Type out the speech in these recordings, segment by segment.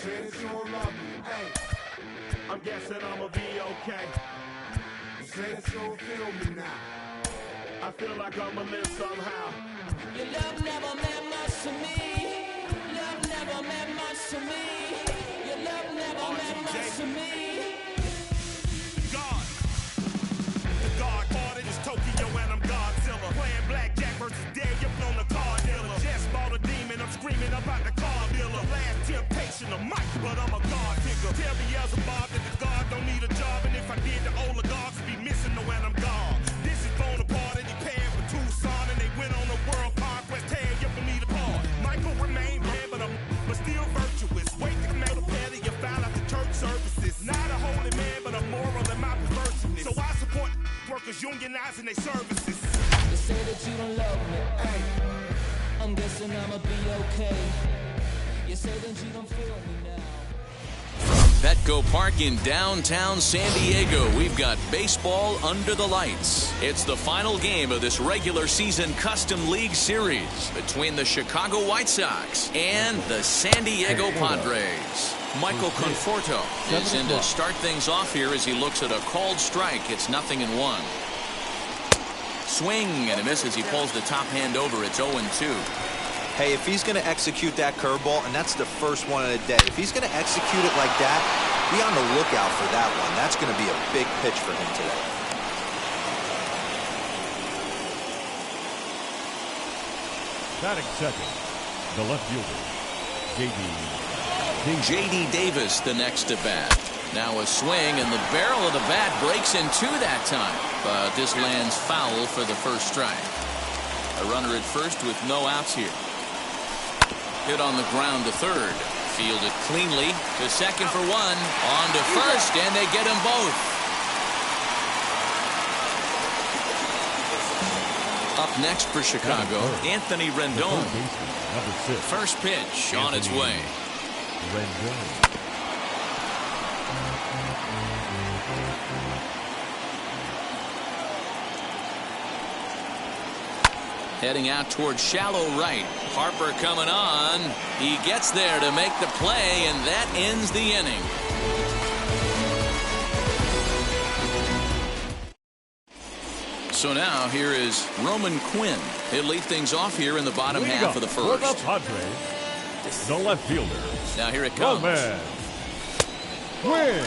Say that you don't love me. Hey, I'm guessing I'ma be okay. say that you don't feel me now. I feel like I'ma live somehow. Your love never meant much to me. Love never meant much to me. Your love never meant much to me. God. The God parted is Tokyo and I'm Godzilla. Playing blackjack versus dead, you're on the card dealer. Just bought a demon, I'm screaming about the car dealer. Last temptation of Mike, but I'm a God figure. Tell me Beelzebub that the God don't need a job, and if I did, the oligarchs would be missing the when I'm gone. This is Bonaparte and he paired with Tucson, and they went on a world conquest. Tear you from me apart. Michael remained dead, but still virtuous. Wait to come out of bed and you found out the church services. Not a holy man, but a moral in my perverseness. So I support workers unionizing their services. You say that you don't love me. Hey, I'm guessing I'ma be okay. You say that you don't feel me now. Petco Park in downtown San Diego, we've got baseball under the lights. It's the final game of this regular season Custom League Series between the Chicago White Sox and the San Diego Padres. Michael Conforto is in to start things off here as he looks at a called strike. It's 0-1. Swing and a miss as he pulls the top hand over. It's 0-2. Hey, if he's going to execute that curveball, and that's the first one of the day, if he's going to execute it like that, be on the lookout for that one. That's going to be a big pitch for him today. Batting second, the left fielder, J.D. Davis, the next to bat. Now a swing, and the barrel of the bat breaks in two that time. But this lands foul for the first strike. A runner at first with no outs here. Hit on the ground to third. Fielded cleanly to second for one. On to first, and they get them both. Up next for Chicago, Anthony Rendon. First pitch on its way. Heading out towards shallow right. Harper coming on. He gets there to make the play, and that ends the inning. So now here is Roman Quinn. He'll lead things off here in the bottom half of the first. For the Padres, the left fielder. Now here it comes. Roman Quinn.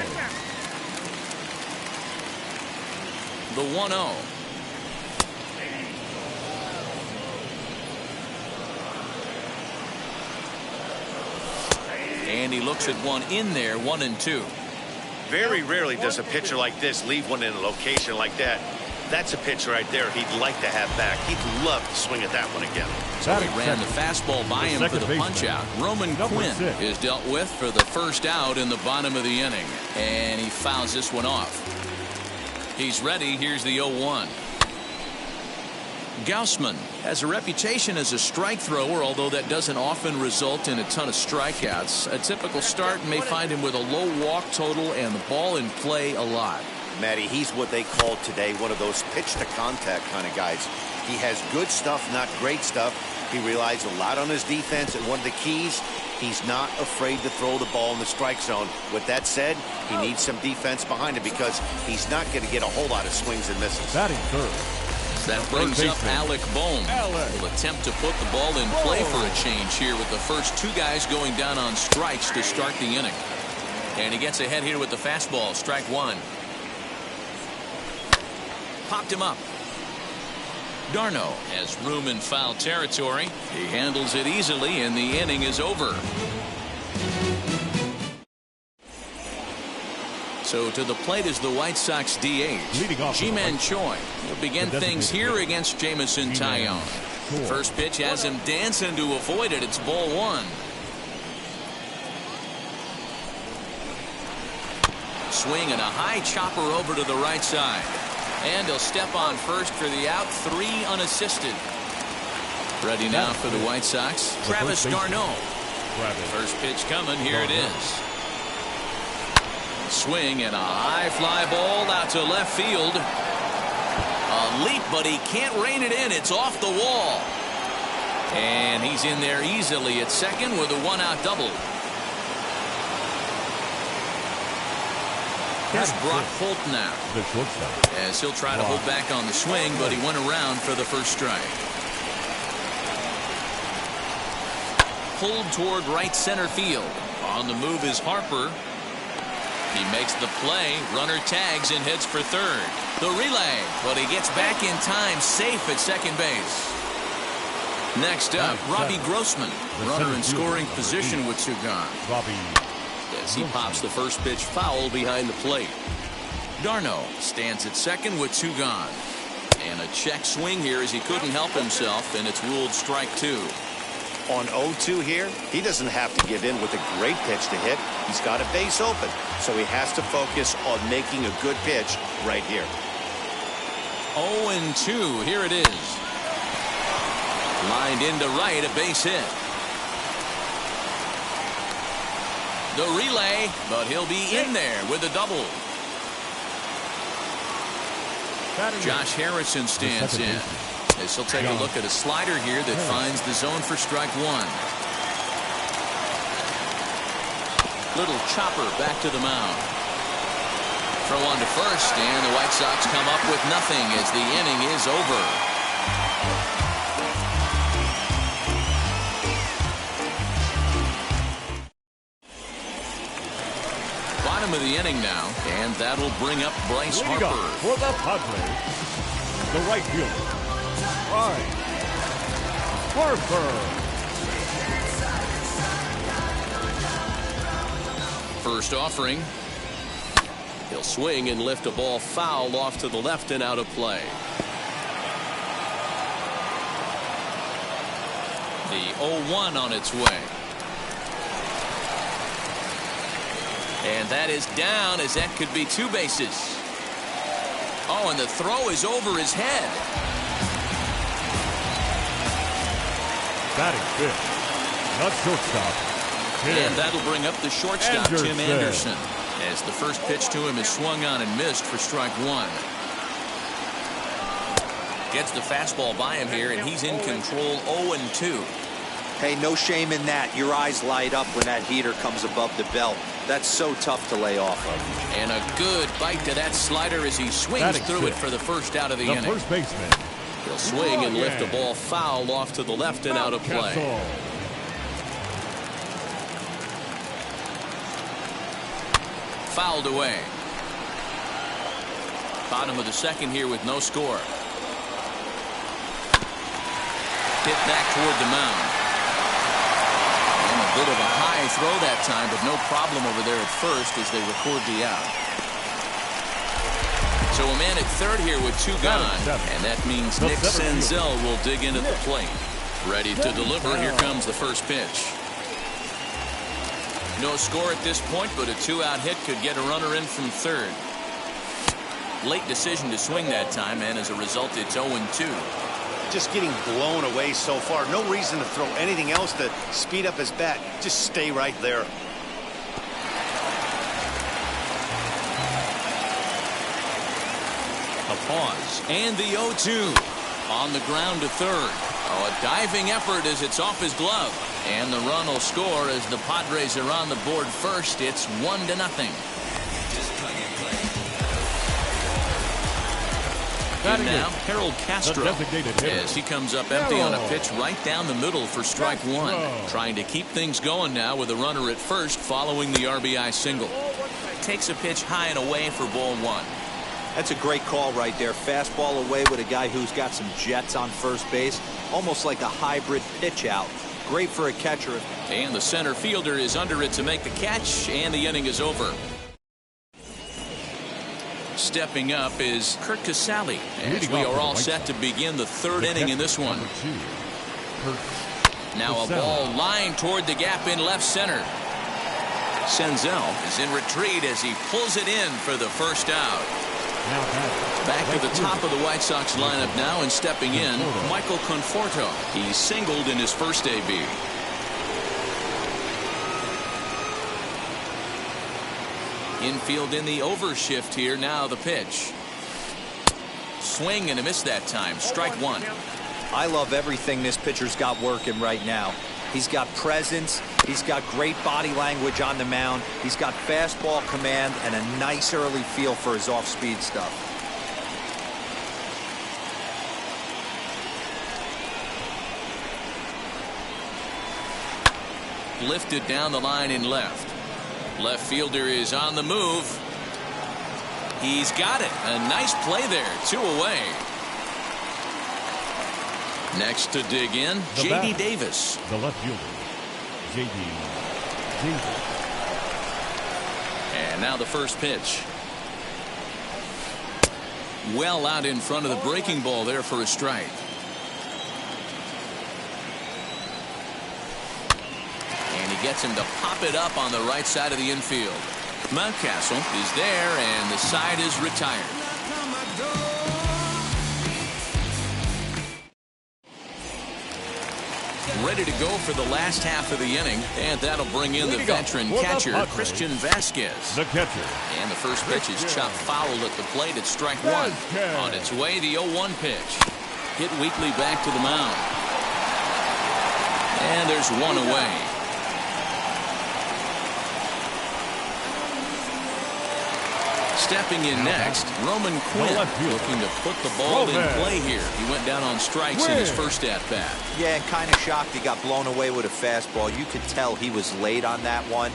The 1-0. And he looks at one in there, 1-2. Very rarely does a pitcher like this leave one in a location like that. That's a pitch right there he'd like to have back. He'd love to swing at that one again. So he ran the fastball by him for the punch out. Roman Quinn is dealt with for the first out in the bottom of the inning. And he fouls this one off. He's ready. Here's the 0-1. Gaussman has a reputation as a strike thrower, although that doesn't often result in a ton of strikeouts. A typical start may find him with a low walk total and the ball in play a lot. Matty, he's what they call today one of those pitch to contact kind of guys. He has good stuff, not great stuff. He relies a lot on his defense, and one of the keys, he's not afraid to throw the ball in the strike zone. With that said, he needs some defense behind him because he's not going to get a whole lot of swings and misses. Batting third. That brings up Alec Bohm. Will attempt to put the ball in play for a change here with the first two guys going down on strikes to start the inning. And he gets ahead here with the fastball. Strike one. Popped him up. Darno has room in foul territory. He handles it easily, and the inning is over. So to the plate is the White Sox DH, Ji-Man Choi. He'll begin things here against Jamison Tyone. First pitch has him dancing to avoid it. It's ball one. Swing and a high chopper over to the right side. And he'll step on first for the out. 3 unassisted. Ready now for the White Sox, Travis d'Arnaud. First pitch coming. Here it is. Swing and a high fly ball out to left field. A leap, but he can't rein it in. It's off the wall. And he's in there easily at second with a 1-out double. Here's Brock Holt now. The shortstop. As he'll try to hold back on the swing, but he went around for the first strike. Pulled toward right center field. On the move is Harper. He makes the play. Runner tags and heads for third. The relay, but he gets back in time, safe at second base. Next up, Robbie Grossman. Runner in scoring position with two gone. Robbie. As he pops the first pitch foul behind the plate. Darno stands at second with two gone. And a check swing here as he couldn't help himself, and it's ruled strike two. On 0-2 here, he doesn't have to give in with a great pitch to hit. He's got a base open, so he has to focus on making a good pitch right here. 0-2, here it is. Lined into right, a base hit. The relay, but he'll be in there with a double. Josh Harrison stands in. As he'll take a look at a slider here that finds the zone for strike one. Little chopper back to the mound. Throw on to first, and the White Sox come up with nothing as the inning is over. Bottom of the inning now, and that'll bring up Bryce Harper. For the Padres, the right fielder, Bryce Harper. First offering. He'll swing and lift a ball foul off to the left and out of play. The 0-1 on its way. And that is down, as that could be two bases. Oh, and the throw is over his head. Batting fifth, the shortstop. And that'll bring up the shortstop, Tim Anderson. As the first pitch to him is swung on and missed for strike one. Gets the fastball by him here, and he's in control. 0-2. Hey, no shame in that. Your eyes light up when that heater comes above the belt. That's so tough to lay off of. And a good bite to that slider as he swings through it for the first out of the inning. First baseman. He'll swing and lift a ball foul off to the left and out of play. Fouled away. Bottom of the second here with no score. Hit back toward the mound. And a bit of a high throw that time, but no problem over there at first as they record the out. So a man at third here with two gone, and that means Nick Senzel will dig in at the plate. Ready to deliver. Here comes the first pitch. No score at this point, but a two-out hit could get a runner in from third. Late decision to swing that time, and as a result, it's 0-2. Just getting blown away so far. No reason to throw anything else to speed up his bat. Just stay right there. A pause, and the 0-2. On the ground to third. Oh, a diving effort as it's off his glove. And the run will score as the Padres are on the board first. It's 1-0. And now, Harold Castro, as he comes up empty on a pitch right down the middle for strike one. Trying to keep things going now with a runner at first following the RBI single. Takes a pitch high and away for ball one. That's a great call right there. Fastball away with a guy who's got some jets on first base. Almost like a hybrid pitch out. Great for a catcher. And the center fielder is under it to make the catch, and the inning is over. Stepping up is Kurt Casale, as we are all set to begin the third inning in this one. Now a ball lined toward the gap in left center. Senzel is in retreat as he pulls it in for the first out. Back to the top of the White Sox lineup now, and stepping in, Michael Conforto. He singled in his first AB. Infield in the overshift here. Now the pitch. Swing and a miss that time. Strike one. I love everything this pitcher's got working right now. He's got presence. He's got great body language on the mound. He's got fastball command and a nice early feel for his off-speed stuff. Lifted down the line in left. Left fielder is on the move. He's got it. A nice play there. 2 away. Next to dig in, J.D. Davis. The left fielder, J.D. Davis. And now the first pitch. Well out in front of the breaking ball there for a strike. And he gets him to pop it up on the right side of the infield. Mountcastle is there, and the side is retired. Ready to go for the last half of the inning, and that'll bring in the veteran catcher, Christian Vasquez. The catcher. And the first pitch is chopped foul at the plate at strike 1. On its way, the 0-1 pitch. Hit weakly back to the mound. And there's 1 away. Stepping in next, Roman Quinn, looking to put the ball in play here. He went down on strikes in his first at-bat. Yeah, and kind of shocked he got blown away with a fastball. You could tell he was late on that one.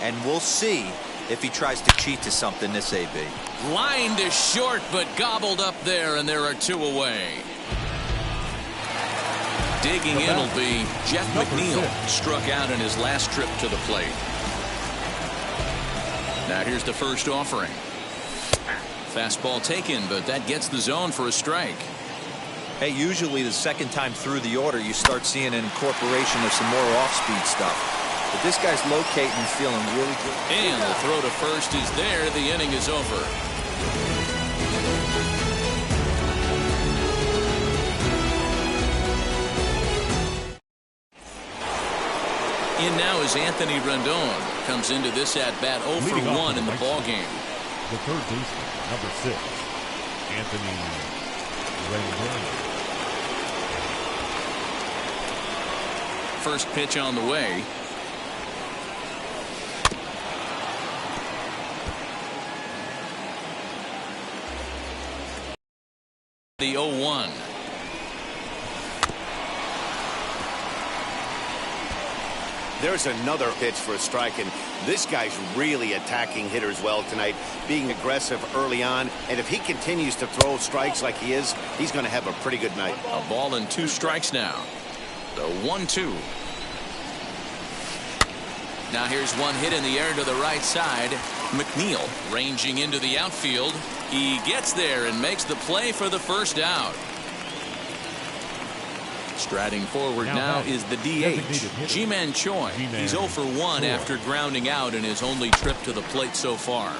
And we'll see if he tries to cheat to something this AB. Lined is short, but gobbled up there, and there are 2 away. Digging in will be Jeff McNeil. Struck out in his last trip to the plate. Now here's the first offering. Fastball taken, but that gets the zone for a strike. Hey, usually the second time through the order, you start seeing an incorporation of some more off-speed stuff. But this guy's locating and feeling really good. And the throw to first is there. The inning is over. In now is Anthony Rendon. Comes into this at-bat 0 for 1 in the ballgame. The third baseman, number 6, Anthony Rendon. First pitch on the way. The 0-1. There's another pitch for a strike, and this guy's really attacking hitters well tonight, being aggressive early on. And if he continues to throw strikes like he is, he's going to have a pretty good night. A ball and 2 strikes now. The 1-2. Now here's one hit in the air to the right side. McNeil ranging into the outfield. He gets there and makes the play for the first out. Striding forward now is the DH, Ji-Man Choi. He's 0 for 1 after grounding out in his only trip to the plate so far.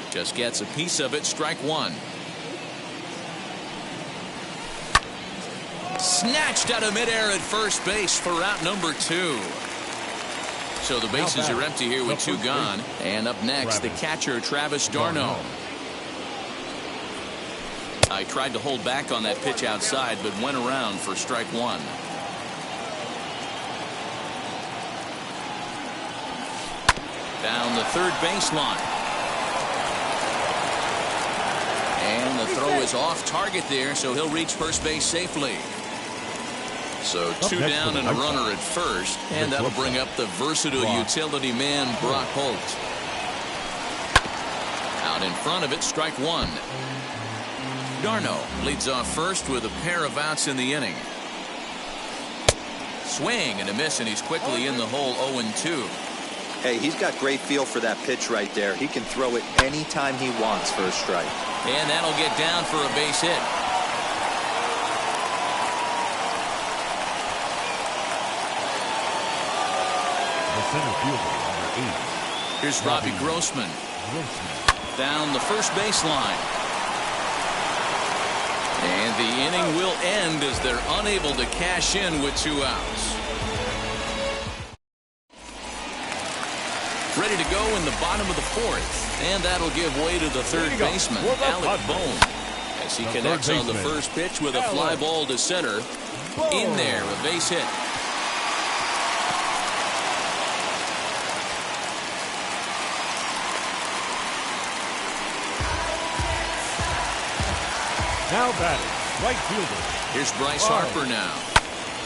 Just gets a piece of it, strike 1. Snatched out of midair at first base for out number 2. So the bases are empty here with 2 gone. And up next, the catcher, Travis d'Arnaud. I tried to hold back on that pitch outside, but went around for strike 1. Down the third baseline. And the throw is off target there, so he'll reach first base safely. So 2 down and a runner at first, and that'll bring up the versatile utility man, Brock Holt. Out in front of it, strike 1. d'Arnaud leads off first with a pair of outs in the inning. Swing and a miss, and he's quickly in the hole. 0-2. Hey, he's got great feel for that pitch right there. He can throw it anytime he wants for a strike. And that'll get down for a base hit. The center fielder, number 8. Here's Robbie Grossman. Down the first baseline. And the inning will end as they're unable to cash in with 2 outs. Ready to go in the bottom of the 4th. And that'll give way to the third baseman, Alec Bohm. As he connects on the first pitch with a fly ball to center. In there, a base hit. Now batting, right fielder. Here's Bryce Harper now.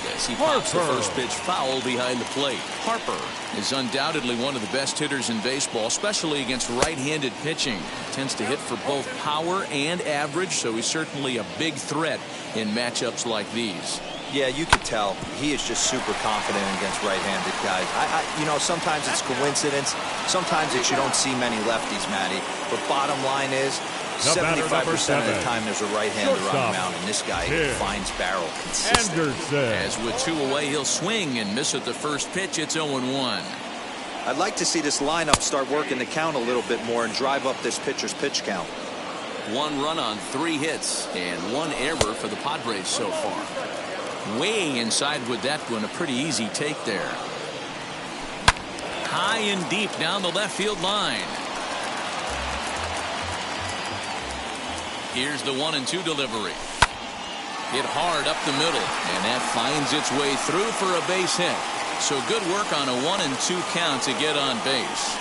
Yes, he pops the first pitch foul behind the plate. Harper is undoubtedly one of the best hitters in baseball, especially against right-handed pitching. Tends to hit for both power and average, so he's certainly a big threat in matchups like these. Yeah, you could tell he is just super confident against right-handed guys. You know, sometimes it's coincidence. Sometimes it's you don't see many lefties, Matty. But bottom line is, 75% of the time there's a right-hander on the mound, and this guy finds barrel consistently. As with 2 away, he'll swing and miss at the first pitch. It's 0-1. I'd like to see this lineup start working the count a little bit more and drive up this pitcher's pitch count. 1 run on 3 hits and 1 error for the Padres so far. Way inside with that one, a pretty easy take there. High and deep down the left field line. Here's the 1-2 delivery. Hit hard up the middle, and that finds its way through for a base hit. So good work on a 1-2 count to get on base.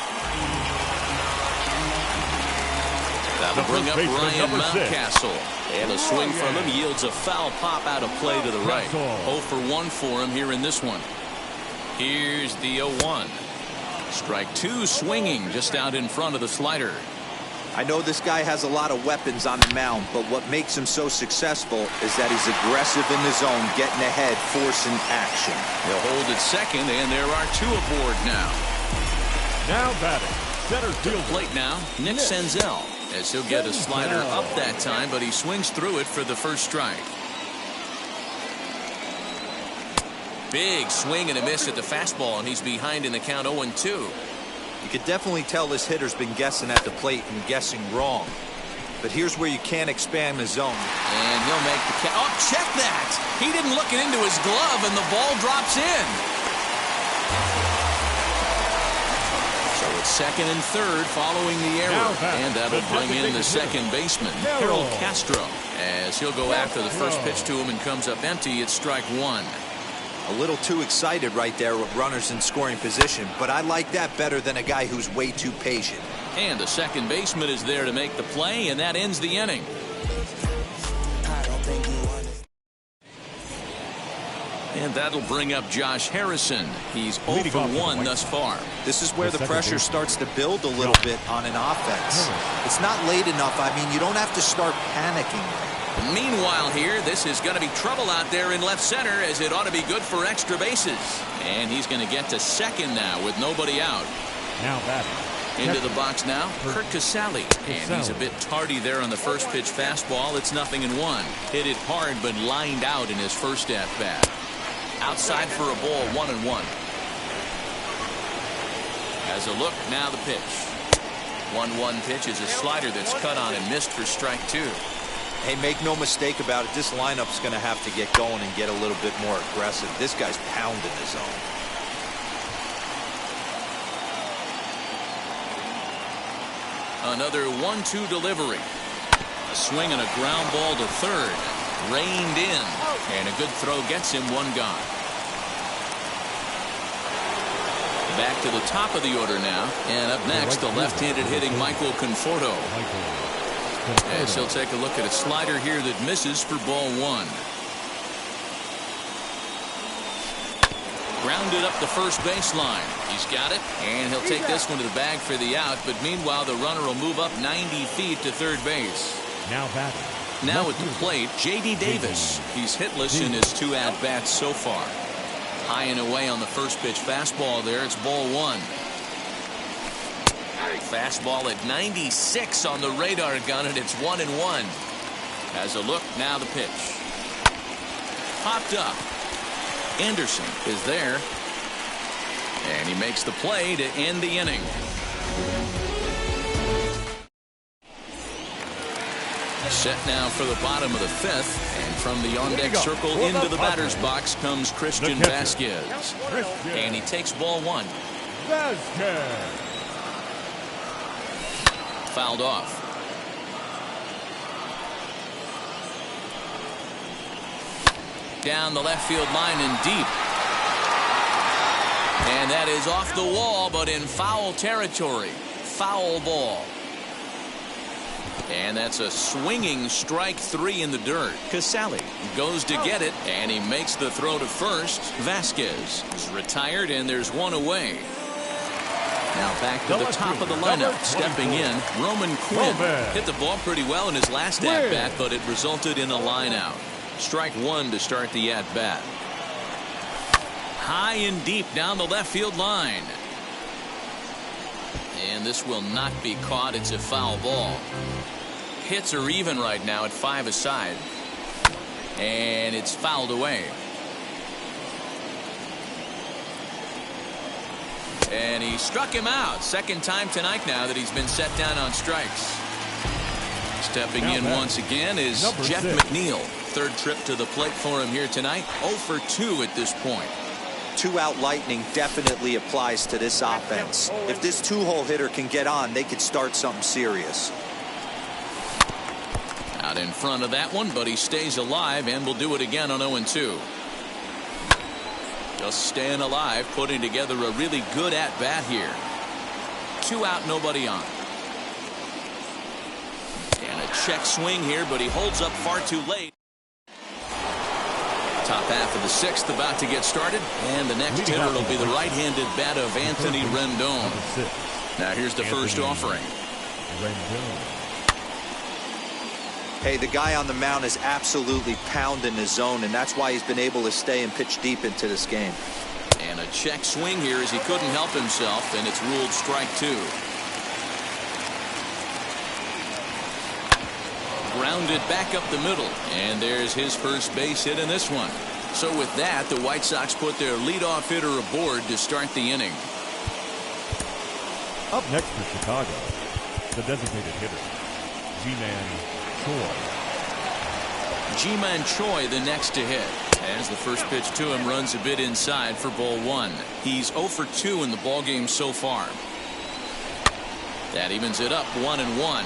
That'll bring up Ryan Mountcastle. And a swing from him yields a foul pop out of play to the right. 0 for 1 for him here in this one. Here's the 0-1. Strike 2 swinging just out in front of the slider. I know this guy has a lot of weapons on the mound, but what makes him so successful is that he's aggressive in the zone, getting ahead, forcing action. He'll hold at second, and there are 2 aboard now. Now batting, center field. Plate now, Nick Senzel, as he'll get a slider up that time, but he swings through it for the first strike. Big swing and a miss at the fastball, and he's behind in the count 0-2. You could definitely tell this hitter's been guessing at the plate and guessing wrong. But here's where you can't expand the zone. And he'll make the catch. Oh, check that! He didn't look it into his glove, and the ball drops in. So it's second and third following the error. And that'll bring in the second baseman, Harold Castro. As he'll go after the first pitch to him and comes up empty, it's strike 1. A little too excited right there with runners in scoring position, but I like that better than a guy who's way too patient. And the second baseman is there to make the play, and that ends the inning. And that'll bring up Josh Harrison. He's 0 for 1 thus far. This is where the pressure starts to build a little bit on an offense. It's not late enough. I mean, you don't have to start panicking. Meanwhile here, this is going to be trouble out there in left center, as it ought to be good for extra bases. And he's going to get to second now with nobody out. Now batting. Into the box now, Kurt Casale. And he's a bit tardy there on the first pitch fastball. It's 0-1. Hit it hard, but lined out in his first at-bat. Outside for a ball, 1-1. As a look, now the pitch. 1-1 pitch is a slider that's cut on and missed for strike 2. Hey, make no mistake about it, this lineup's going to have to get going and get a little bit more aggressive. This guy's pounding the zone. Another 1-2 delivery. A swing and a ground ball to third. Reined in. And a good throw gets him 1 gone. Back to the top of the order now. And up next, the left-handed hitting Michael Conforto. As he'll take a look at a slider here that misses for ball 1. Grounded up the first baseline. He's got it, and he'll take this one to the bag for the out. But meanwhile, the runner will move up 90 feet to third base. Now batting. Now at the plate, J.D. Davis. He's hitless in his 2 at-bats so far. High and away on the first pitch fastball there. It's ball 1. Fastball at 96 on the radar gun, and it's 1-1. As a look, now the pitch. Popped up. Anderson is there. And he makes the play to end the inning. Set now for the bottom of the 5th. And from the on-deck circle into the batter's box comes Christian Vasquez. And he takes ball 1. Vasquez. Fouled off. Down the left field line and deep. And that is off the wall, but in foul territory. Foul ball. And that's a swinging strike 3 in the dirt. Casale goes to get it, and he makes the throw to first. Vasquez is retired, and there's one away. Now back to the top of the lineup. Stepping in, Roman Quinn. Hit the ball pretty well in his last at-bat, but it resulted in a line out. Strike 1 to start the at-bat. High and deep down the left field line. And this will not be caught. It's a foul ball. Hits are even right now at 5 aside. And it's fouled away. And he struck him out. Second time tonight now that he's been set down on strikes. Stepping in once again is Jeff McNeil. Third trip to the plate for him here tonight. 0 for 2 at this point. 2-out lightning definitely applies to this offense. If this 2-hole hitter can get on, they could start something serious. Out in front of that one, but he stays alive and will do it again on 0-2. Just staying alive, putting together a really good at-bat here. 2 out, nobody on. And a check swing here, but he holds up far too late. Top half of the 6th about to get started, and the next hitter will be the right-handed bat of Anthony Rendon. Now here's the first offering. Hey, the guy on the mound is absolutely pounding his zone, and that's why he's been able to stay and pitch deep into this game. And a check swing here as he couldn't help himself, and it's ruled strike 2. Grounded back up the middle, and there's his first base hit in this one. So with that, the White Sox put their leadoff hitter aboard to start the inning. Up next for Chicago, the designated hitter, Ji-Man Choi. Ji-Man Choi the next to hit. As the first pitch to him runs a bit inside for ball 1. He's 0 for 2 in the ballgame so far. That evens it up 1-1.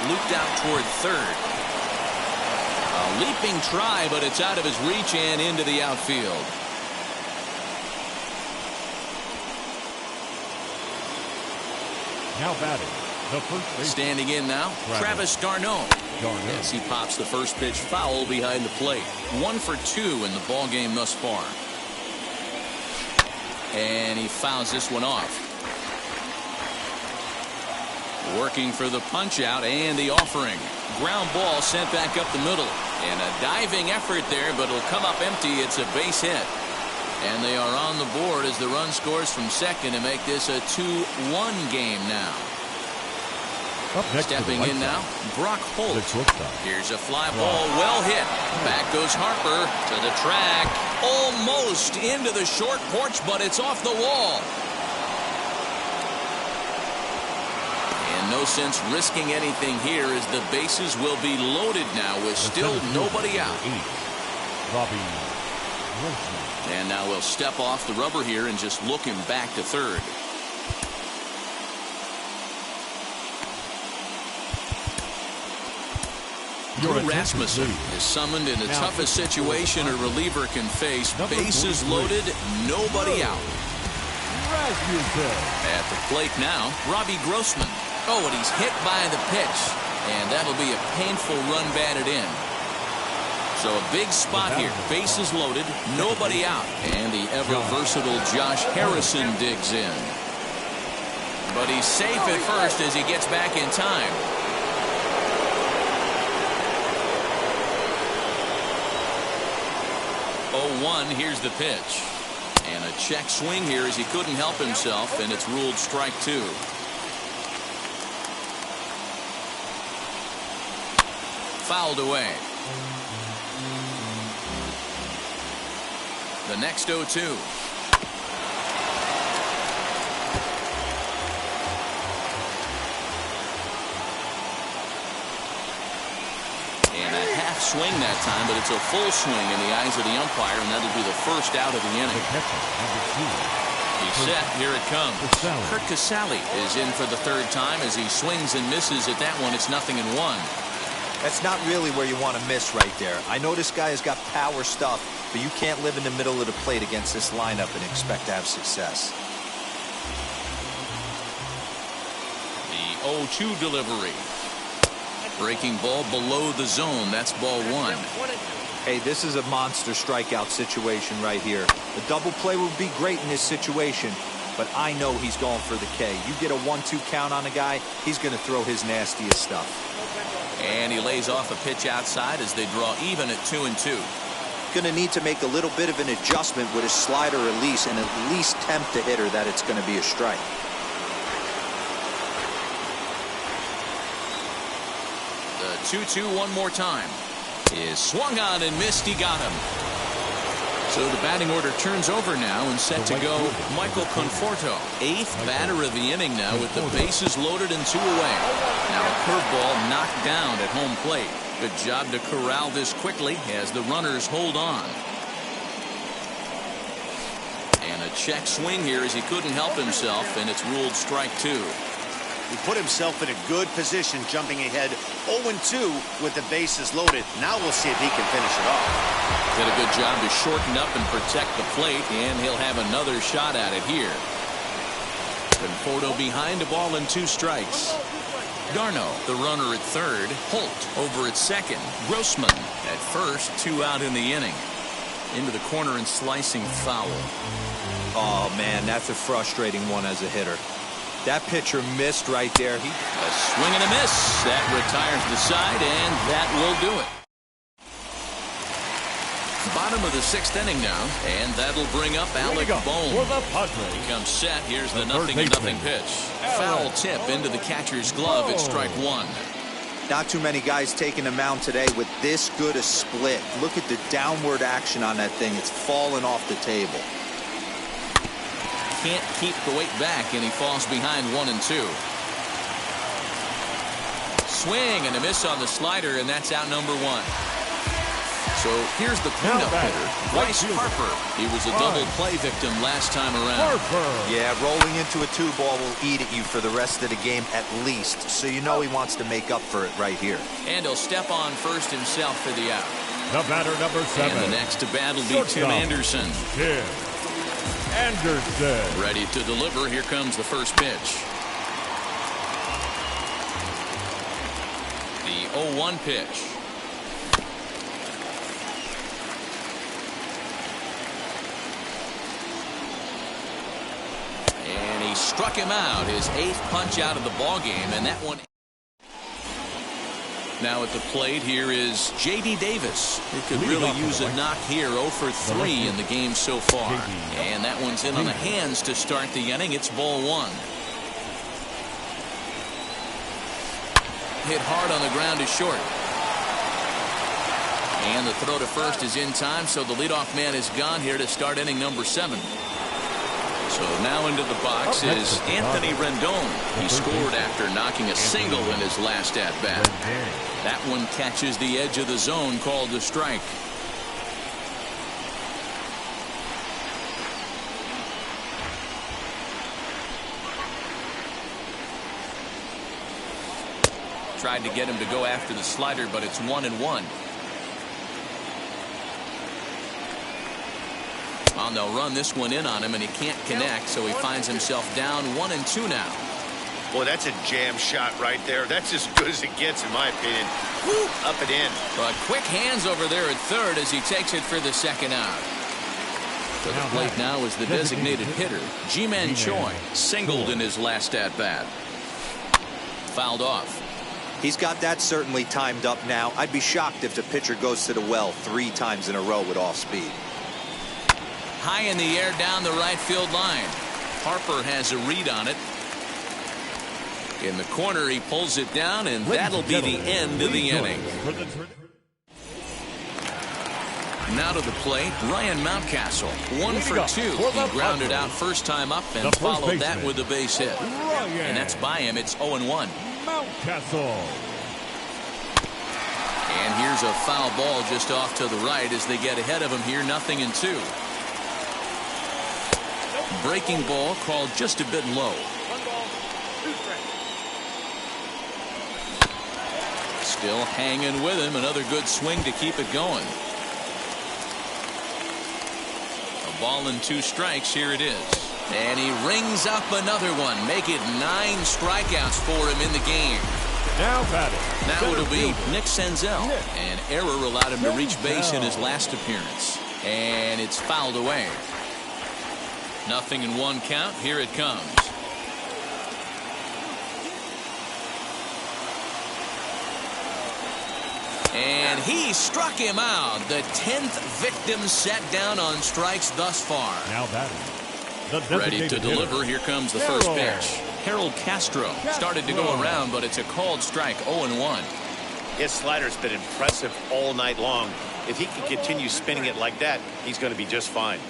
Looped out toward third. A leaping try, but it's out of his reach and into the outfield. Now batting, the first base. Standing in now, Travis d'Arnaud. As he pops the first pitch foul behind the plate. 1 for 2 in the ball game thus far. And he fouls this one off. Working for the punch out and the offering. Ground ball sent back up the middle. And a diving effort there, but it'll come up empty. It's a base hit. And they are on the board as the run scores from second to make this a 2-1 game now. Stepping in now, Brock Holt. Here's a fly ball, well hit. Back goes Harper to the track. Almost into the short porch, but it's off the wall. And no sense risking anything here as the bases will be loaded now with still nobody out. And now we'll step off the rubber here and just look him back to third. Drew Rasmussen is summoned in the toughest situation a reliever can face. Bases loaded, nobody out. At the plate now, Robbie Grossman. Oh, and he's hit by the pitch. And that'll be a painful run batted in. So a big spot here. Bases loaded, nobody out. And the ever-versatile Josh Harrison digs in. But he's safe at first as he gets back in time. 0-1, here's the pitch. And a check swing here as he couldn't help himself, and it's ruled strike 2. Fouled away. The next 0-2. Swing that time, but it's a full swing in the eyes of the umpire, and that'll be the first out of the inning. He's set. Here it comes. Kurt Casale is in for the third time as he swings and misses at that one. It's 0-1. That's not really where you want to miss right there. I know this guy has got power stuff, but you can't live in the middle of the plate against this lineup and expect to have success. 0-2 delivery. Breaking ball below the zone. That's ball one. Hey, this is a monster strikeout situation right here. A double play would be great in this situation, but I know he's going for the K. You get a 1-2 count on a guy, he's going to throw his nastiest stuff. And he lays off a pitch outside as they draw even at 2-2. Going to need to make a little bit of an adjustment with his slider release and at least tempt the hitter that it's going to be a strike. The 2-2 one more time. Is swung on and missed. He got him. So the batting order turns over now and set to go Michael Conforto. 8th batter of the inning now with the bases loaded and 2 away. Now a curveball knocked down at home plate. Good job to corral this quickly as the runners hold on. And a check swing here as he couldn't help himself, and it's ruled strike 2. He put himself in a good position, jumping ahead 0-2 with the bases loaded. Now we'll see if he can finish it off. Did a good job to shorten up and protect the plate, and he'll have another shot at it here. Conforto behind, a ball and 2 strikes. Darno, the runner at third. Holt over at second. Grossman at first. 2 out in the inning. Into the corner and slicing foul. Oh, man, that's a frustrating one as a hitter. That pitcher missed right there. A swing and a miss. That retires the side, and that will do it. Bottom of the 6th inning now, and that'll bring up Alec Bohm. He comes set. Here's the 0-0 pitch. Foul tip into the catcher's glove at strike 1. Not too many guys taking the mound today with this good a split. Look at the downward action on that thing. It's falling off the table. Can't keep the weight back, and he falls behind 1-2. Swing and a miss on the slider, and that's out number 1. So here's the cleanup hitter, Bryce Harper. He was a double play victim last time around. Yeah, rolling into a 2-ball will eat at you for the rest of the game at least, so you know he wants to make up for it right here. And he'll step on first himself for the out. The batter, number 7. And the next to bat will be Tim Anderson. Anderson. Ready to deliver. Here comes the first pitch. The 0-1 pitch. And he struck him out. His 8th punch out of the ball game, and that one. Now at the plate here is J.D. Davis. He could really use a knock here. 0 for 3 in the game so far. And that one's in on the hands to start the inning. It's ball 1. Hit hard on the ground to short. And the throw to first is in time, so the leadoff man is gone here to start inning number 7. So now into the box is Anthony Rendon. He scored after knocking a single in his last at-bat. That one catches the edge of the zone, called a strike. Tried to get him to go after the slider, but it's 1-1. Well, they'll run this one in on him, and he can't connect, so he finds himself down 1-2 now. Boy, that's a jam shot right there. That's as good as it gets, in my opinion. Woo, up and in. But quick hands over there at third as he takes it for the second out. To the plate now is the designated hitter, Ji-Man Choi, singled in his last at-bat. Fouled off. He's got that certainly timed up now. I'd be shocked if the pitcher goes to the well 3 times in a row with off speed. High in the air down the right field line. Harper has a read on it. In the corner, he pulls it down, and that'll be the end of the inning. Now to the plate, Ryan Mountcastle. 1 for 2. He grounded out first time up and followed that with a base hit. And that's by him. It's 0-1. Mountcastle. And here's a foul ball just off to the right as they get ahead of him here. 0-2. Breaking ball called just a bit low. Still hanging with him. Another good swing to keep it going. A ball and 2 strikes. Here it is. And he rings up another one. Make it 9 strikeouts for him in the game. Now batting. Now it'll be Nick Senzel. An error allowed him to reach base in his last appearance. And it's fouled away. 0-1 count. Here it comes. And he struck him out. The 10th victim set down on strikes thus far. Now batting. Ready to deliver. Here comes the first pitch. Harold Castro started to go around, but it's a called strike. 0-1. His slider's been impressive all night long. If he can continue spinning it like that, he's going to be just fine.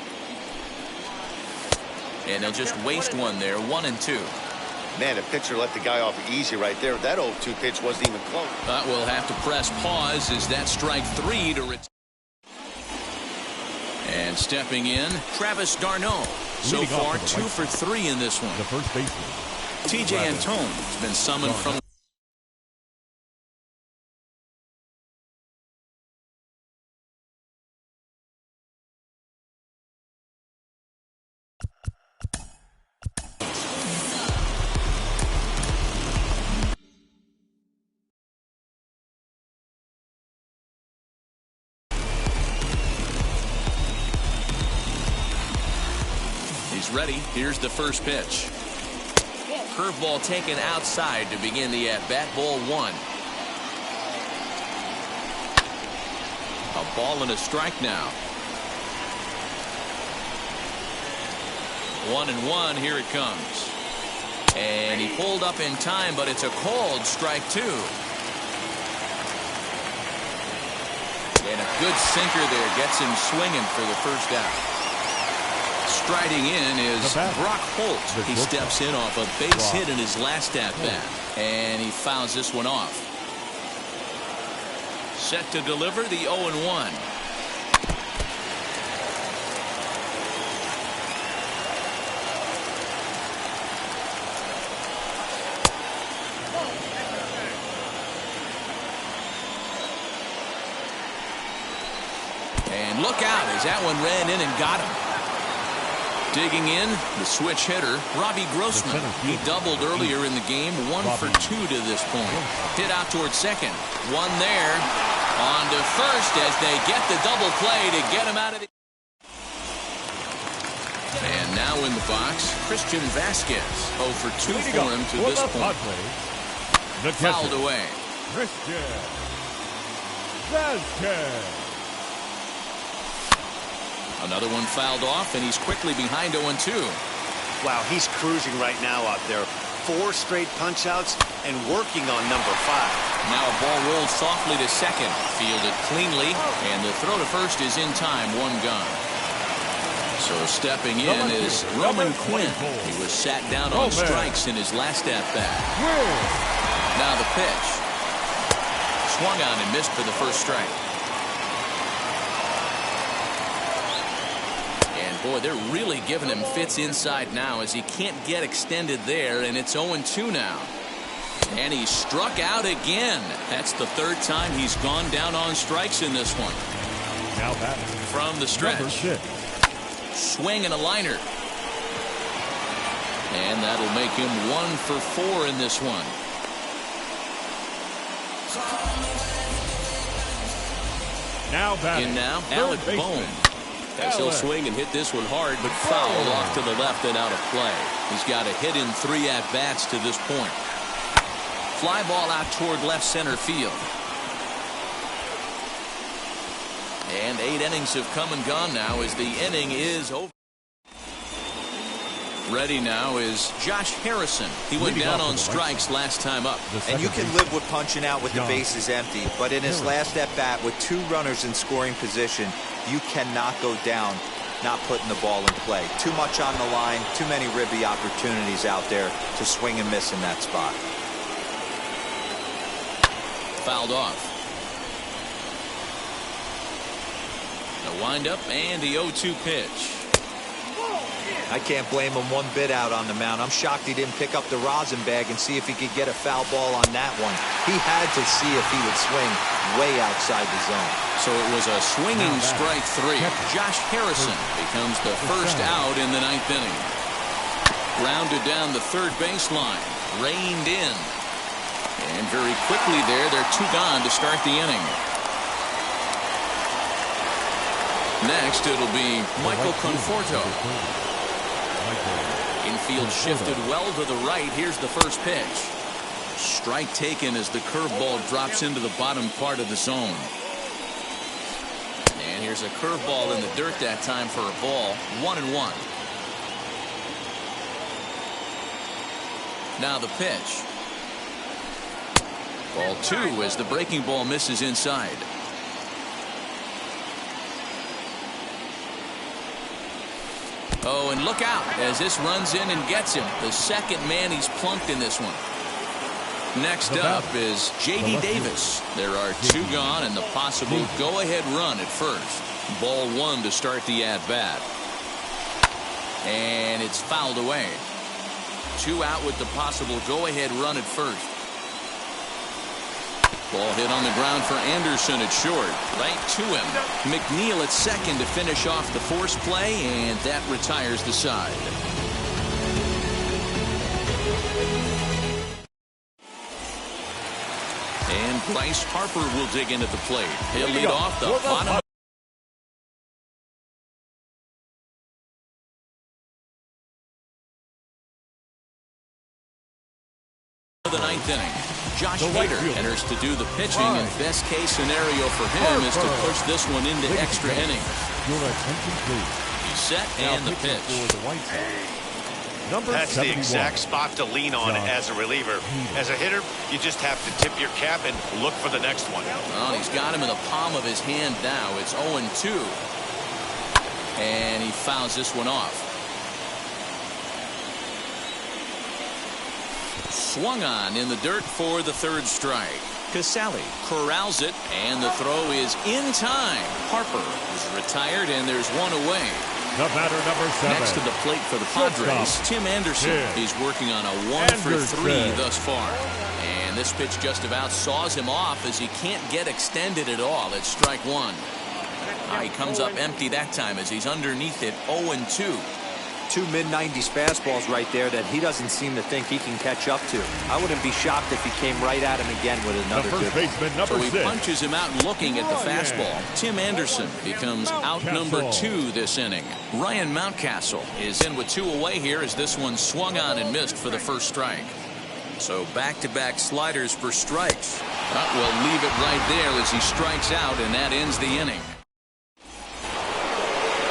And they'll just waste one there. 1-2. Man, a pitcher let the guy off easy right there. That 0-2 pitch wasn't even close. But we'll have to press pause as that strike 3 to return. And stepping in, Travis d'Arnaud. So far, 2 for 3 in this one. The first baseman. TJ Antone has been summoned from. He's ready. Here's the first pitch. Curveball taken outside to begin the at-bat. Ball 1. A ball and a strike now. 1-1. Here it comes. And he pulled up in time, but it's a called strike 2. And a good sinker there gets him swinging for the first out. Striding in is Brock Holt. He steps in off a base hit in his last at-bat. And he fouls this one off. Set to deliver the 0-1. And look out as that one ran in and got him. Digging in, the switch hitter, Robbie Grossman. He doubled earlier in the game, 1 for 2 to this point. Hit out towards second. One there. On to first as they get the double play to get him out of the. And now in the box, Christian Vasquez. 0 for 2 for him to this point. Fouled away. Christian Vasquez. Another one fouled off, and he's quickly behind 0-2. Wow, he's cruising right now out there. 4 straight punch-outs and working on number 5. Now a ball rolled softly to second. Fielded cleanly, and the throw to first is in time. 1 gone. So stepping in is Roman Quinn. He was sat down on strikes in his last at-bat. Now the pitch. Swung on and missed for the first strike. Boy, they're really giving him fits inside now as he can't get extended there, and it's 0-2 now. And he struck out again. That's the 3rd time he's gone down on strikes in this one. Now batting. From the stretch. Swing and a liner. And that'll make him 1 for 4 in this one. Now batting. In now, Alec Bohm. As he'll swing and hit this one hard, but foul off to the left and out of play. He's got a hit in 3 at-bats to this point. Fly ball out toward left center field. And 8 innings have come and gone now as the inning is over. Ready now is Josh Harrison. He went down on strikes last time up. And you can live with punching out with the bases empty, but in his last at-bat with 2 runners in scoring position, you cannot go down not putting the ball in play. Too much on the line, too many ribby opportunities out there to swing and miss in that spot. Fouled off. The windup and the 0-2 pitch. I can't blame him one bit out on the mound. I'm shocked he didn't pick up the rosin bag and see if he could get a foul ball on that one. He had to see if he would swing way outside the zone. So it was a swinging strike 3. Josh Harrison becomes the first out in the 9th inning. Grounded down the third baseline. Reined in. And very quickly there, they're 2 gone to start the inning. Next, it'll be Michael Conforto. Infield shifted well to the right. Here's the first pitch. Strike taken as the curveball drops into the bottom part of the zone. And here's a curveball in the dirt that time for a ball. 1-1. Now the pitch. Ball 2 as the breaking ball misses inside. Oh, and look out as this runs in and gets him. The second man he's plunked in this one. Next up is J.D. Davis. There are 2 gone and the possible go-ahead run at first. Ball 1 to start the at-bat. And it's fouled away. 2 out with the possible go-ahead run at first. Ball hit on the ground for Anderson at short. Right to him. McNeil at second to finish off the force play, and that retires the side. And Bryce Harper will dig in at the plate. He'll lead off the bottom of the 9th inning. Josh Hader enters to do the pitching, and best case scenario for him is to push this one into extra innings. Your attention, please. He's set and the pitch. For the White Sox. Number That's 71. the exact spot to lean on as a reliever. As a hitter, you just have to tip your cap and look for the next one. Well, he's got him in the palm of his hand now. It's 0-2. And he fouls this one off. Swung on in the dirt for the 3rd strike. Casale corrals it, and the throw is in time. Harper is retired, and there's 1 away. The batter, number 7. Next to the plate for the Padres, Tim Anderson. He's working on a 1-for-3 thus far. And this pitch just about saws him off as he can't get extended at all. It's strike 1. Now he comes up empty that time as he's underneath it. 0-2. 2 mid-90s fastballs right there that he doesn't seem to think he can catch up to. I wouldn't be shocked if he came right at him again with another the first baseman, number 6. So he punches him out looking at the fastball. Tim Anderson becomes out number 2 this inning. Ryan Mountcastle is in with 2 away here as this one swung on and missed for the first strike. So back-to-back sliders for strikes. But we'll leave it right there as he strikes out, and that ends the inning.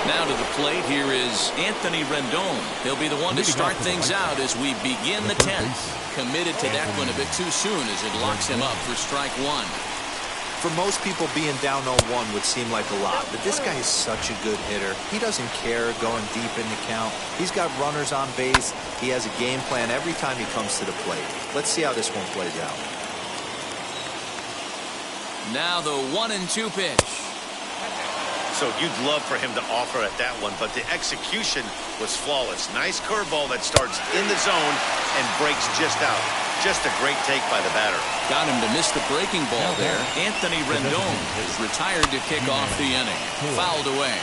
Now to the plate, here is Anthony Rendon. He'll be the one to start things out as we begin the 10th. Committed to that one a bit too soon as it locks him up for strike 1. For most people, being down 0-1 would seem like a lot, but this guy is such a good hitter. He doesn't care going deep in the count. He's got runners on base. He has a game plan every time he comes to the plate. Let's see how this one plays out. Now the 1-2 pitch. So you'd love for him to offer at that one, but the execution was flawless. Nice curveball that starts in the zone and breaks just out. Just a great take by the batter. Got him to miss the breaking ball there. Anthony Rendon is retired to kick off the inning. Fouled away.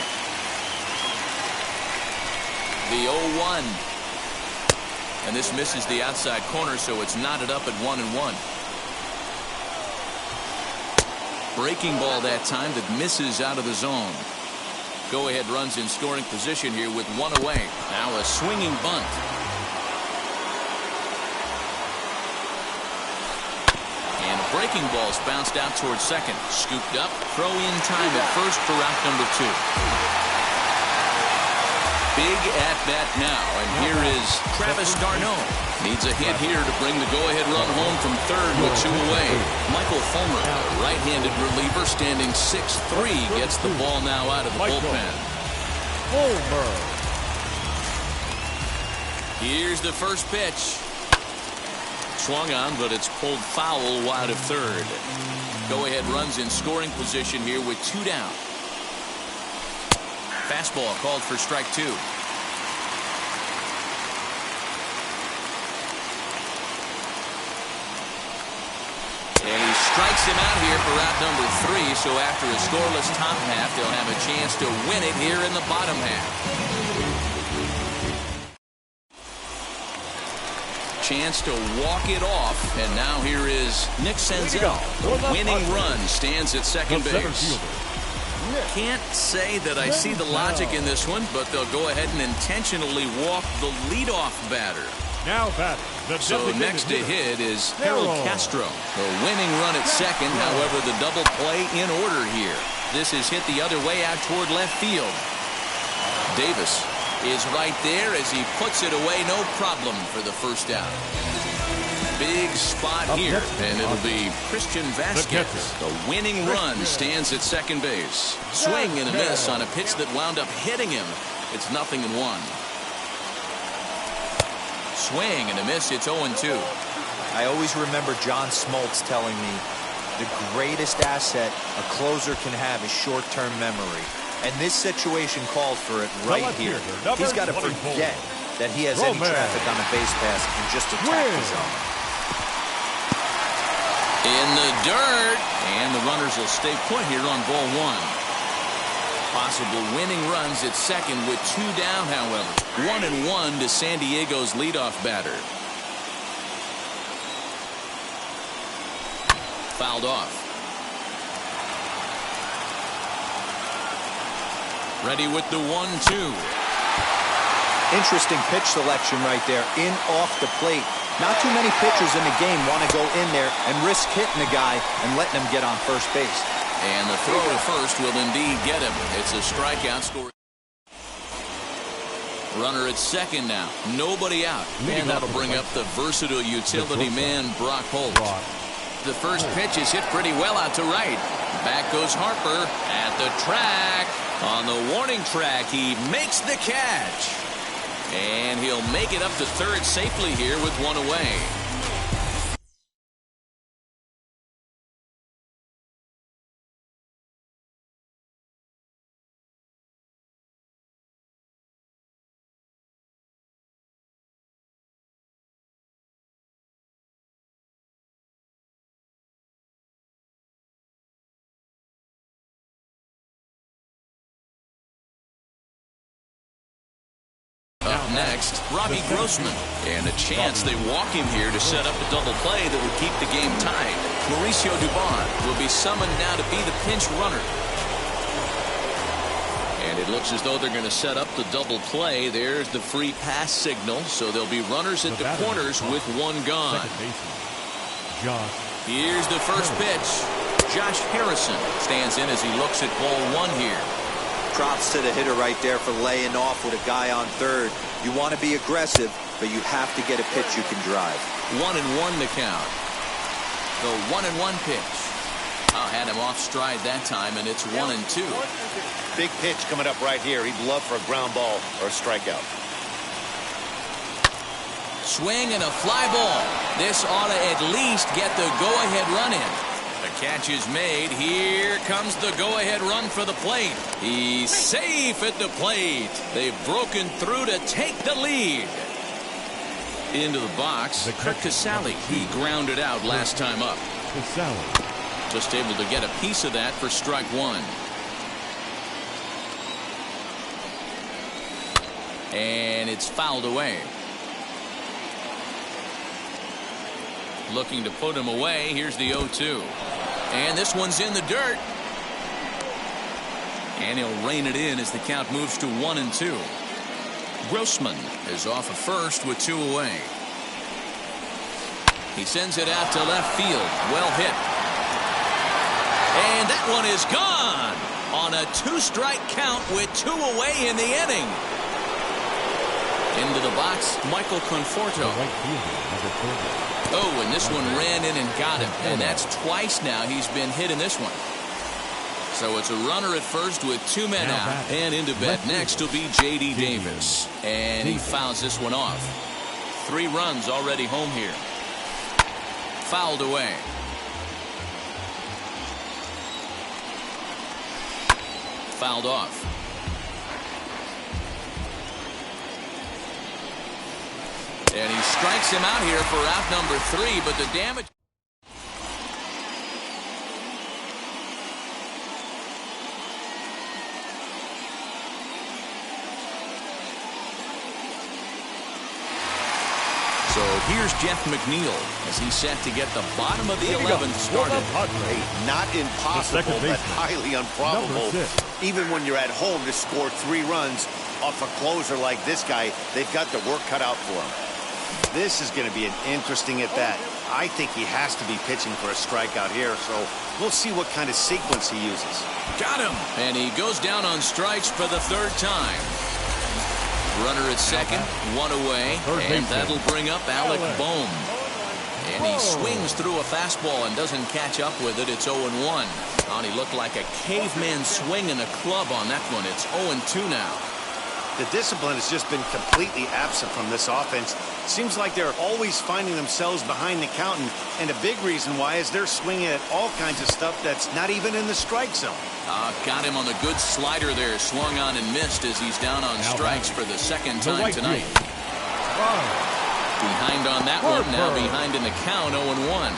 The 0-1. And this misses the outside corner, so it's knotted up at 1-1. Breaking ball that time that misses out of the zone. Go-ahead runs in scoring position here with 1 away. Now a swinging bunt. And a breaking ball's bounced out towards second. Scooped up. Throw in time at first for out number 2. Big at bat now, and here is Travis d'Arnaud. Needs a hit here to bring the go-ahead run home from third with 2 away. Michael Fulmer, a right-handed reliever, standing 6'3", gets the ball now out of the bullpen. Fulmer. Here's the first pitch. Swung on, but it's pulled foul wide of third. Go-ahead runs in scoring position here with 2 down. Fastball called for strike 2. And he strikes him out here for out number 3. So after a scoreless top half, they'll have a chance to win it here in the bottom half. chance to walk it off. And now here is Nick Senzel. The winning run stands at second base. Can't say that I see the logic in this one, but they'll go ahead and intentionally walk the leadoff batter. Now batting. So next to hit is Harold Castro. The winning run at second, however, the double play in order here. This is hit the other way out toward left field. Davis is right there as he puts it away, no problem for the first out. Big spot here, and it'll be Christian Vasquez. The winning run stands at second base. Swing and a miss on a pitch that wound up hitting him. It's 0-1. Swing and a miss. It's 0-2. I always remember John Smoltz telling me the greatest asset a closer can have is short-term memory. And this situation calls for it right here. He's got to forget that he has any traffic on a base pass and just attack the zone. In the dirt, and the runners will stay put here on ball one. Possible winning runs at second with 2 down, however. 1-1 to San Diego's leadoff batter. Fouled off. Ready with the 1-2. Interesting pitch selection right there. In off the plate. Not too many pitchers in the game want to go in there and risk hitting the guy and letting him get on first base. And the throw to first will indeed get him. It's a strikeout score. Runner at second now. Nobody out. And that'll bring up the versatile utility man, Brock Holt. The first pitch is hit pretty well out to right. Back goes Harper at the track. On the warning track, he makes the catch. And he'll make it up to third safely here with 1 away. Next, Robbie Grossman, and a chance they walk him here to set up a double play that would keep the game tied. Mauricio Dubon will be summoned now to be the pinch runner. And it looks as though they're going to set up the double play. There's the free pass signal, so there'll be runners at the corners with 1 gone. Here's the first pitch. Josh Harrison stands in as he looks at ball 1 here. Props to the hitter right there for laying off with a guy on third. You want to be aggressive, but you have to get a pitch you can drive. 1-1 the count. The 1-1 pitch. Had him off stride that time, and it's 1-2. Big pitch coming up right here. He'd love for a ground ball or a strikeout. Swing and a fly ball. This ought to at least get the go-ahead run in. The catch is made. Here comes the go-ahead run for the plate. He's safe at the plate. They've broken through to take the lead. Into the box, Kurt Casale. He grounded out last time up. Just able to get a piece of that for strike 1. And it's fouled away. Looking to put him away. Here's the 0-2. And this one's in the dirt. And he'll rein it in as the count moves to 1-2. Grossman is off of first with 2 away. He sends it out to left field. Well hit. And that one is gone on a 2-strike count with 2 away in the inning. Into the box, Michael Conforto. Oh, and this one ran in and got him. And that's twice now he's been hit in this one. So it's a runner at first with 2 men out. And into bat next will be J.D. Davis. And he fouls this one off. 3 runs already home here. Fouled away. Fouled off. And he strikes him out here for out number 3, but the damage. So here's Jeff McNeil as he's set to get the bottom of the 11th started. Hey, not impossible, but highly improbable. Even when you're at home to score 3 runs off a closer like this guy, they've got the work cut out for him. This is going to be an interesting at-bat. I think he has to be pitching for a strikeout here, so we'll see what kind of sequence he uses. Got him! And he goes down on strikes for the 3rd time. Runner at second, 1 away, and that'll bring up Alec Bohm. And he swings through a fastball and doesn't catch up with it. It's 0-1. And he looked like a caveman swinging a club on that one. It's 0-2 now. The discipline has just been completely absent from this offense. Seems like they're always finding themselves behind the count, and a big reason why is they're swinging at all kinds of stuff that's not even in the strike zone. Got him on a good slider there. Swung on and missed as he's down on strikes for the 2nd time tonight. Behind on that one, now behind in the count, 0-1.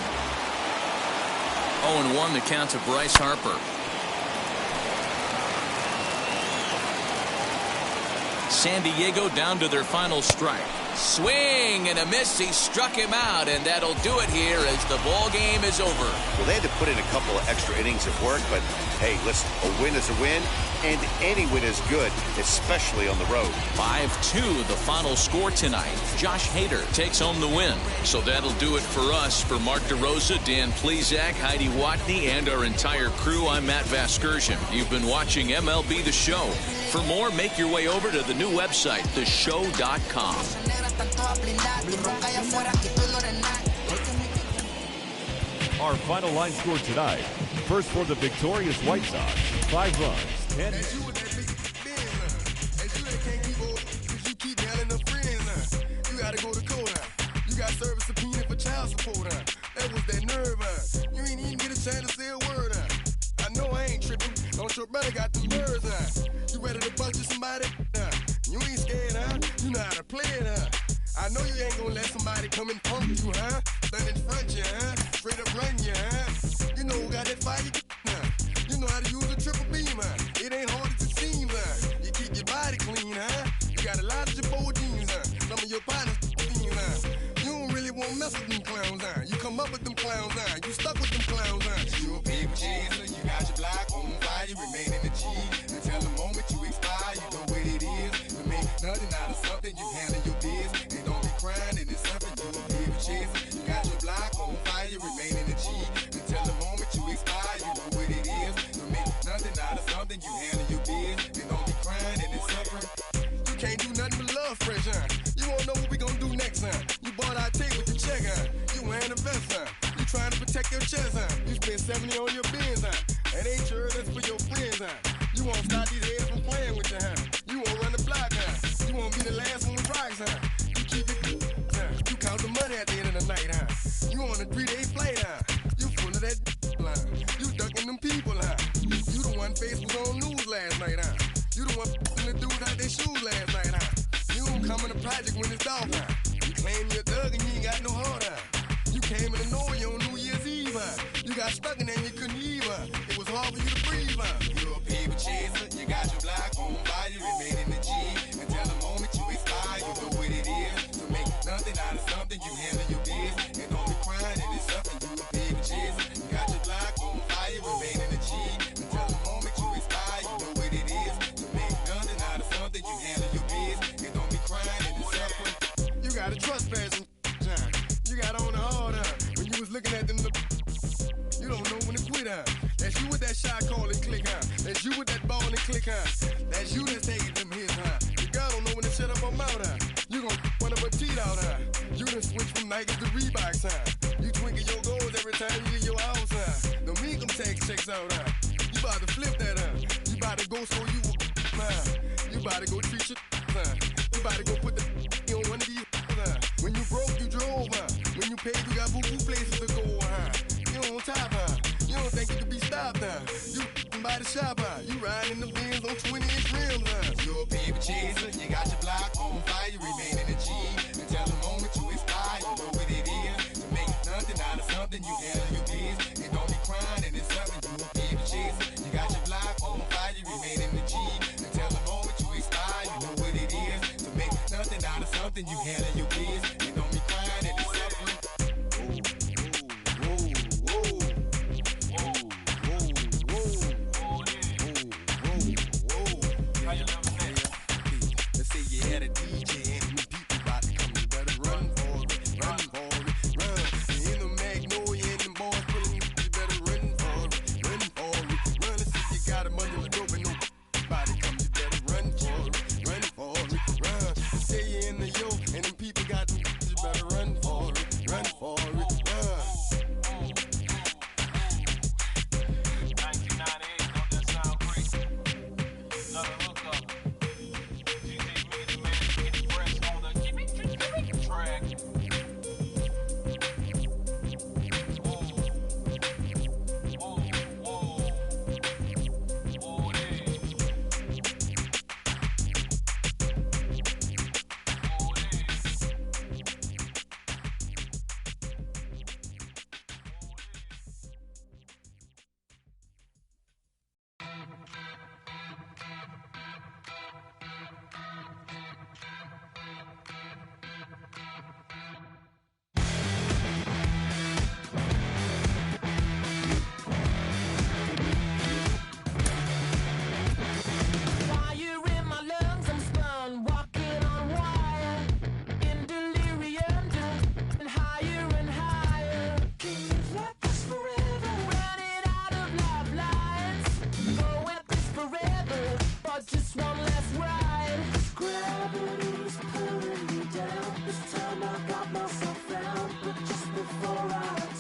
0-1 the count to Bryce Harper. San Diego down to their final strike. Swing and a miss. He struck him out, and that'll do it here as the ball game is over. Well, they had to put in a couple of extra innings of work, but hey, listen, a win is a win, and any win is good, especially on the road. 5-2 the final score tonight. Josh Hader takes home the win. So that'll do it for us. For Mark DeRosa, Dan Plesac, Heidi Watney, and our entire crew, I'm Matt Vasgersian. You've been watching MLB The Show. For more, make your way over to the new website, theshow.com. Our final line score tonight. First for the victorious White Sox, 5 runs, 10. You gotta go to court. You got service subpoena for child support. That was that nerve. You ain't even get a chance to say a word. I know I ain't tripping. Don't your brother got them nerves. You ready to bust to somebody? You ain't scared, huh? You know how to play it, huh? I know you ain't gonna let somebody come and punk you, huh? Stand in front you, huh? Straight up run you, huh? You know who got that fire, huh? You know how to use a triple beam, huh? It ain't hard as it seems, huh? You keep your body clean, huh? You got a lot of your bold jeans, huh? Some of your partners, huh? You don't really want to mess with them clowns, huh? You come up with them clowns, huh? You stuck with them clowns, huh? You a paper chaser, you got your block on fire, you remain in the G. Until the moment you expire, you know what it is. To make nothing out of something, you handle your biz. And don't be crying, and it's something you a paper chaser. You got your block on fire, you remain in the G. Until the moment you expire, you know what it is. To make nothing out of something, you handle your biz. And don't be crying, and it's suffering. You can't do nothing but love fresh, huh? You won't know what we gonna do next, huh? You bought our tape with your check, huh? You wearing a vest, huh? You trying to protect your chest, huh? You spent 70 on your bins, huh? And ain't sure that's for your friends, huh? You won't stop these heads from playing with you, huh? You won't run the block, huh? You won't be the last one with rocks, huh? You keep it, huh? You count the money at the end of the night, huh? You on a 3-day flight, huh? You full of that, huh? You ducking them people, huh? You the one face was on news last night, huh? You the one the dudes out their shoes last night, huh? You don't come in the project when it's dark, huh? You claim you're a thug and you ain't got no heart, huh? You came in the Norway on New Year's Eve, huh? You got stuck and then you couldn't leave, huh? It was hard for you to breathe, huh? You're a paper chaser, you got your block on fire, you remain in the G. Until the moment you expire, you know what it is. To make nothing out of something, you handle your biz. And don't be crying, and it's something, you a paper chaser. You got your block on fire, you remain in the G. Until the moment you expire, you know what it is. To make nothing out of something, you handle your biz. And don't be crying, and it's suffering. You got a trespass and you got on the hard, huh? When you was looking at them, you don't know when to quit, huh? That's you with that shot call and click, huh? That's you with that ball and click, huh? That's you that's taking them hits, huh? The girl don't know when to shut up her mouth, huh? You gon' one of her teeth out, huh? You done switch from Nike to Reeboks, huh? You twinkle your goals every time you leave your house, huh? Don't make them tax checks out, huh? You about to flip that, huh? You about to go so you will, huh? You about to go treat your, huh? You about to go put the on one of these, huh? When you broke, you drove, huh? When you paid, you got boo-boo places to go, huh? You on top, huh? You don't think you can be stopped, huh? You by the shop, huh? You riding in the Benz on 20-inch rims, huh? You're a paper chaser, you got your block on fire, you remain in the G. Until the moment you expire, you know what it is. To make nothing out of something, you handle your biz. And don't be crying, and it's something, you a paper chaser. You got your block on fire, you remain in the G. Until the moment you expire, you know what it is. To make nothing out of something, you handle your biz. And don't be crying. had a deal.